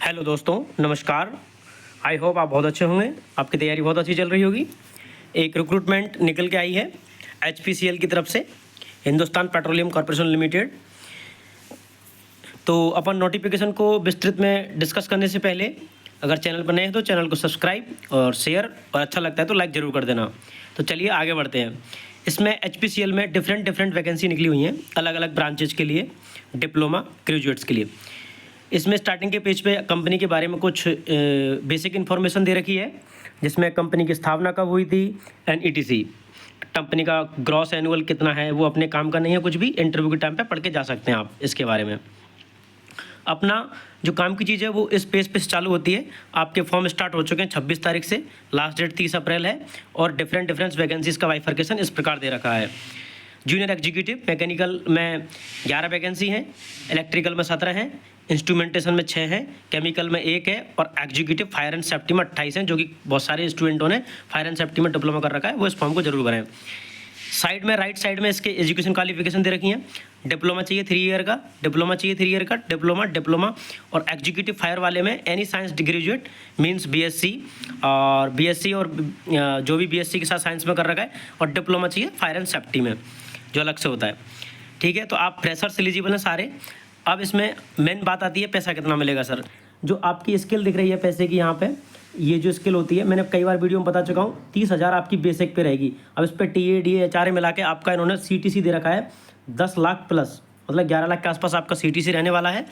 Hello दोस्तों, नमस्कार। I hope आप बहुत अच्छे होंगे, आपकी तैयारी बहुत अच्छी चल रही होगी। एक रिक्रूटमेंट निकल के आई है HPCL की तरफ से, हिंदुस्तान पेट्रोलियम कॉर्पोरेशन लिमिटेड। तो अपन नोटिफिकेशन को विस्तृत में डिस्कस करने से पहले अगर चैनल पर नए हैं तो चैनल को सब्सक्राइब और शेयर, और अच्छा लगता है तो लाइक ज़रूर कर देना। तो चलिए आगे बढ़ते हैं। इसमें HPCL में डिफरेंट वैकेंसी निकली हुई हैं अलग अलग ब्रांचेज के लिए, डिप्लोमा ग्रेजुएट्स के लिए। इसमें स्टार्टिंग के पेज पे कंपनी के बारे में कुछ बेसिक इन्फॉर्मेशन दे रखी है, जिसमें कंपनी की स्थापना कब हुई थी एंड ETC। कंपनी का ग्रॉस एनुअल कितना है वो अपने काम का नहीं है, कुछ भी इंटरव्यू के टाइम पे पढ़ के जा सकते हैं आप इसके बारे में। अपना जो काम की चीज़ है वो इस पेज पे से चालू होती है। आपके फॉर्म स्टार्ट हो चुके हैं 26 तारीख से, लास्ट डेट 30 अप्रैल है। और डिफरेंट वैकेंसीज़ का बाइफर्केशन इस प्रकार दे रखा है। जूनियर एग्जीक्यूटिव मैकेनिकल में 11 वैकेंसी हैं, इलेक्ट्रिकल में 17 हैं, इंस्ट्रूमेंटेशन में 6 हैं, केमिकल में 1 है, और एग्जीक्यूटिव फायर एंड सेफ्टी में 28 हैं, जो कि बहुत सारे स्टूडेंटों ने फायर एंड सेफ्टी में डिप्लोमा कर रखा है, वो इस फॉर्म को जरूर भरें। साइड में राइट साइड में इसके एजुकेशन क्वालिफिकेशन दे रखी हैं। डिप्लोमा चाहिए 3 ईयर का, डिप्लोमा चाहिए 3 ईयर का, डिप्लोमा। और एग्जीक्यूटिव फायर वाले में any science graduate means BSc और BSc और जो भी BSc के साथ साइंस में कर रखा है, और डिप्लोमा चाहिए फायर एंड सेफ्टी में, जो अलग से होता है। ठीक है, तो आप फ्रेशर्स एलिजिबल हैं सारे। अब इसमें मेन बात आती है पैसा कितना मिलेगा सर। जो आपकी स्किल दिख रही है पैसे की, यहाँ पे ये जो स्किल होती है, मैंने कई बार वीडियो में बता चुका हूँ, 30,000 आपकी बेसिक पे रहेगी। अब इस पर TA DA HRA मिला के आपका इन्होंने CTC दे रखा है 10 लाख प्लस, मतलब 11 लाख के आसपास आपका CTC रहने वाला है,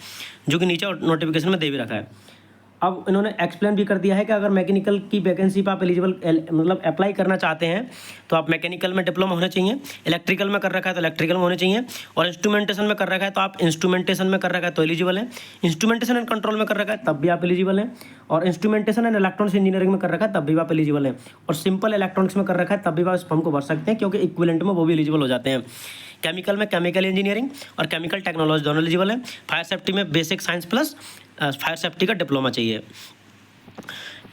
जो कि नीचे नोटिफिकेशन में दे भी रखा है। अब इन्होंने एक्सप्लेन भी कर दिया है कि अगर मैकेनिकल की वैकेंसी पर आप एलिजिबल मतलब अप्लाई करना चाहते हैं तो आप मैकेनिकल में डिप्लोमा होना चाहिए, इलेक्ट्रिकल में कर रखा है तो इलेक्ट्रिकल में होने चाहिए, और इंस्ट्रूमेंटेशन में कर रखा है तो आप इंस्ट्रूमेंटेशन में कर रखा है तो एलिजिबल है, इंस्ट्रूमेंटेशन एंड कंट्रोल में कर रखा है तब भी आप एलिजिबल हैं, और इंस्ट्रूमेंटेशन एंड इलेक्ट्रॉनिक्स इंजीनियरिंग में कर रखा है तब भी आप एलिजिबल हैं, और सिंपल इलेक्ट्रॉनिक्स में कर रखा है तब भी आप इस फॉर्म को भर सकते हैं, क्योंकि इक्विवेलेंट में वो भी एलिजिबल हो जाते हैं। केमिकल में केमिकल इंजीनियरिंग और केमिकल टेक्नोलॉजी दोनों एलिजिबल हैं। फायर सेफ्टी में basic science plus fire safety का डिप्लोमा चाहिए।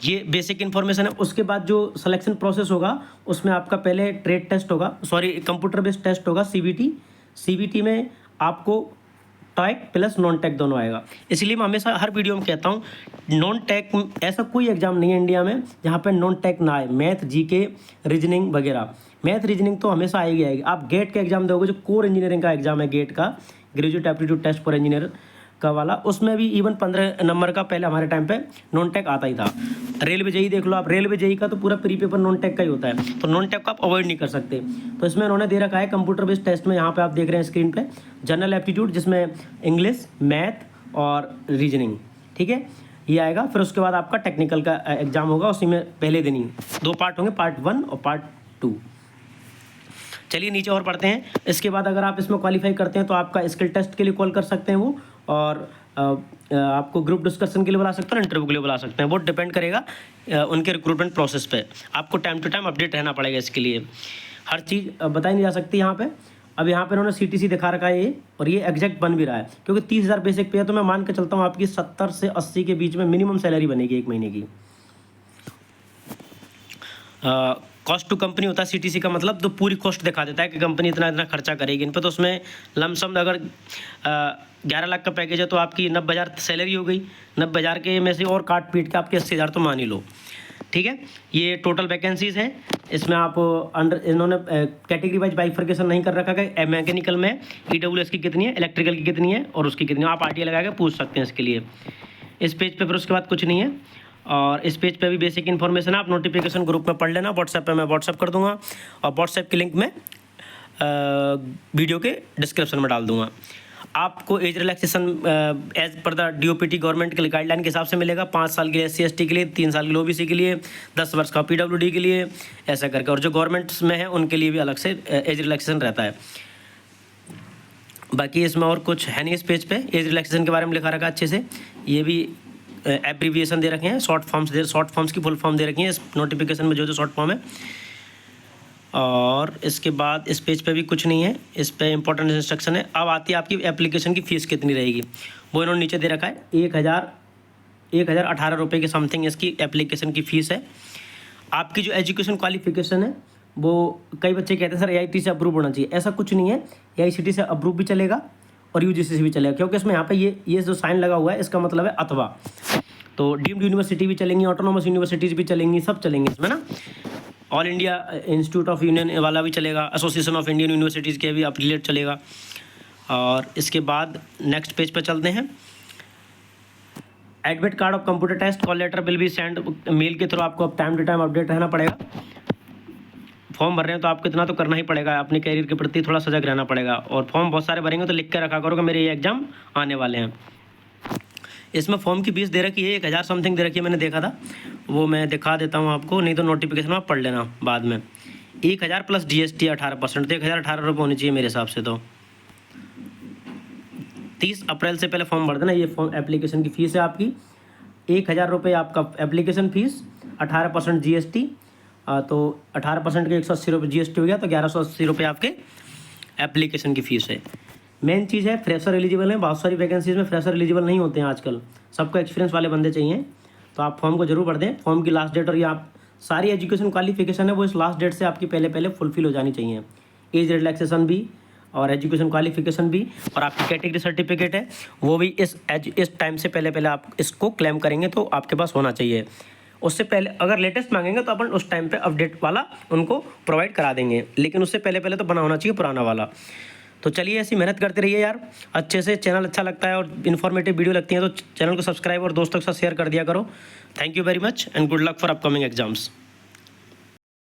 ये बेसिक इन्फॉर्मेशन है। उसके बाद जो सिलेक्शन प्रोसेस होगा उसमें आपका पहले ट्रेड टेस्ट होगा, सॉरी कंप्यूटर बेस्ड टेस्ट होगा, CBT में आपको टेक प्लस नॉन टेक दोनों आएगा। इसलिए मैं हमेशा हर वीडियो में कहता हूँ, नॉन टेक ऐसा कोई एग्जाम नहीं है इंडिया में जहाँ पे नॉन टेक ना आए। मैथ, GK, रीजनिंग वगैरह, मैथ रीजनिंग तो हमेशा आएगी। आप गेट का एग्जाम दोगे, जो कोर इंजीनियरिंग का एग्जाम है गेट का, graduate aptitude test for engineer का वाला, उसमें भी इवन 15 नंबर का पहले हमारे टाइम पे नॉन टेक आता ही था। रेलवे JEE देख लो आप, रेलवे JEE का तो पूरा प्री पेपर नॉन टेक का ही होता है, तो नॉन टेक को आप अवॉइड नहीं कर सकते। तो इसमें उन्होंने दे रखा है कंप्यूटर बेस्ड टेस्ट में, यहाँ पे आप देख रहे हैं स्क्रीन पे, जनरल एप्टीट्यूड जिसमें इंग्लिश, मैथ और रीजनिंग, ठीक है, ये आएगा। फिर उसके बाद आपका टेक्निकल का एग्जाम होगा, उसी में पहले दिन ही 2 पार्ट होंगे, पार्ट 1 और पार्ट 2। चलिए नीचे और पढ़ते हैं। इसके बाद अगर आप इसमें क्वालिफाई करते हैं तो आपका स्किल टेस्ट के लिए कॉल कर सकते हैं वो, और आपको ग्रुप डिस्कशन के लिए बुला सकते हैं, इंटरव्यू के लिए बुला सकते हैं। वो डिपेंड करेगा उनके रिक्रूटमेंट प्रोसेस पे। आपको टाइम टू टाइम अपडेट रहना पड़ेगा इसके लिए। हर चीज़ बताई नहीं जा सकती यहाँ पे। अब यहाँ पे उन्होंने CTC दिखा रखा है ये, और ये एग्जैक्ट बन भी रहा है, क्योंकि 30,000 बेसिक पे है, तो मैं मान के चलता हूँ आपकी 70 से 80 के बीच में मिनिमम सैलरी बनेगी 1 महीने की। कॉस्ट टू कंपनी होता है CTC का, मतलब तो पूरी कॉस्ट दिखा देता है कि कंपनी इतना खर्चा करेगी इन पर। तो उसमें लमसम अगर 11 लाख का पैकेज है तो आपकी 90,000 सैलरी हो गई, 90,000 के में से और काट पीट के आपके 80,000 तो मान ही लो। ठीक है, ये टोटल वैकेंसीज़ हैं। इसमें आप इन्होंने कैटेगरी वाइज बाइफर्केशन नहीं कर रखा है। मैकेनिकल में EWS की कितनी है, इलेक्ट्रिकल की कितनी है, और उसकी कितनी है, आप RTA लगा के पूछ सकते हैं इसके लिए। इस पेज पे फिर उसके बाद कुछ नहीं है, और इस पेज पे भी बेसिक इन्फॉर्मेशन है। आप नोटिफिकेशन ग्रुप में पढ़ लेना, व्हाट्सएप पे मैं व्हाट्सएप कर दूंगा, और व्हाट्सएप की लिंक में वीडियो के डिस्क्रिप्शन में डाल दूंगा। आपको age relaxation age per the DOPT government के गाइडलाइन के हिसाब से मिलेगा। 5 साल के लिए SC ST के लिए, 3 साल के लिए OBC के लिए, 10 वर्ष का PWD के लिए, ऐसा करके। और जो गवर्नमेंट्स में है उनके लिए भी अलग से एज रिलैक्सेशन रहता है। बाकी इसमें और कुछ है नहीं इस पेज पे। एज रिलैक्सेशन के बारे में लिखा रखा अच्छे से। ये भी एब्रीविएशन दे रखे हैं, शॉर्ट फॉर्म्स की फुल फॉर्म दे रखी है इस नोटिफिकेशन में, जो शॉर्ट फॉर्म है। और इसके बाद इस पेज पे भी कुछ नहीं है। इस पे इंपॉर्टेंट इंस्ट्रक्शन है। अब आती है आपकी एप्लीकेशन की फ़ीस कितनी रहेगी, वो इन्होंने नीचे दे रखा है। 1,018 रुपये के समथिंग इसकी एप्लीकेशन की फ़ीस है। आपकी जो एजुकेशन क्वालिफिकेशन है वो, कई बच्चे कहते हैं सर AIT से अप्रूव होना चाहिए, ऐसा कुछ नहीं है। AICTE से अप्रूव भी चलेगा और UGC से भी चलेगा, क्योंकि इसमें यहाँ पे ये जो साइन लगा हुआ है इसका मतलब है अथवा। तो डीम्ड यूनिवर्सिटी भी चलेंगी, ऑटोनोमस यूनिवर्सिटीज़ भी चलेंगी, सब चलेंगी इसमें ना। All India institute of union वाला भी चलेगा, एसोसिएशन ऑफ इंडियन यूनिवर्सिटीज़ के भी अफिलिएट चलेगा। और इसके बाद नेक्स्ट पेज पर चलते हैं। Admit card of computer test call letter will be send, mail के थ्रू आपको टाइम टू टाइम अपडेट रहना पड़ेगा। फॉर्म भर रहे हैं तो आपको इतना तो करना ही पड़ेगा, अपने कैरियर के प्रति थोड़ा सजग रहना पड़ेगा। और फॉर्म बहुत सारे भरेंगे तो लिख के रखा करो कि मेरे ये एग्जाम आने वाले हैं। इसमें फॉर्म की फीस दे रखी है 1000 समथिंग दे रखी है, मैंने देखा था, वो मैं दिखा देता हूँ आपको, नहीं तो नोटिफिकेशन में पढ़ लेना बाद में। 1000 प्लस GST 18%, तो 1018 रुपये होनी चाहिए मेरे हिसाब से। तो 30 अप्रैल से पहले फॉर्म भर देना। ये फॉर्म एप्लीकेशन की फ़ीस है आपकी 1000 रुपये आपका एप्लीकेशन फ़ीस, 18% GST, तो 18% के 180 रुपये GST हो गया, तो 1180 रुपये आपके एप्लीकेशन की फ़ीस है। मेन चीज़ है फ्रेशर एलिजिबल है, बहुत सारी वैकेंसीज़ में फ्रेशर एलिजिबल नहीं होते हैं आजकल, सबको एक्सपीरियंस वाले बंदे चाहिए। तो आप फॉर्म को जरूर भर दें। फॉर्म की लास्ट डेट और ये आप सारी एजुकेशन क्वालिफिकेशन है वो इस लास्ट डेट से आपकी पहले फुलफिल हो जानी चाहिए। एज रिलैक्सेशन भी और एजुकेशन क्वालिफिकेशन भी, और आपकी कैटेगरी सर्टिफिकेट है वो भी इस टाइम से पहले आप इसको क्लेम करेंगे तो आपके पास होना चाहिए। उससे पहले अगर लेटेस्ट मांगेंगे तो अपन उस टाइम पे अपडेट वाला उनको प्रोवाइड करा देंगे, लेकिन उससे पहले तो बना होना चाहिए पुराना वाला। तो चलिए ऐसी मेहनत करते रहिए यार अच्छे से। चैनल अच्छा लगता है और इन्फॉर्मेटिव वीडियो लगती है तो चैनल को सब्सक्राइब और दोस्तों के साथ शेयर कर दिया करो। Thank you very much and good luck for upcoming exams.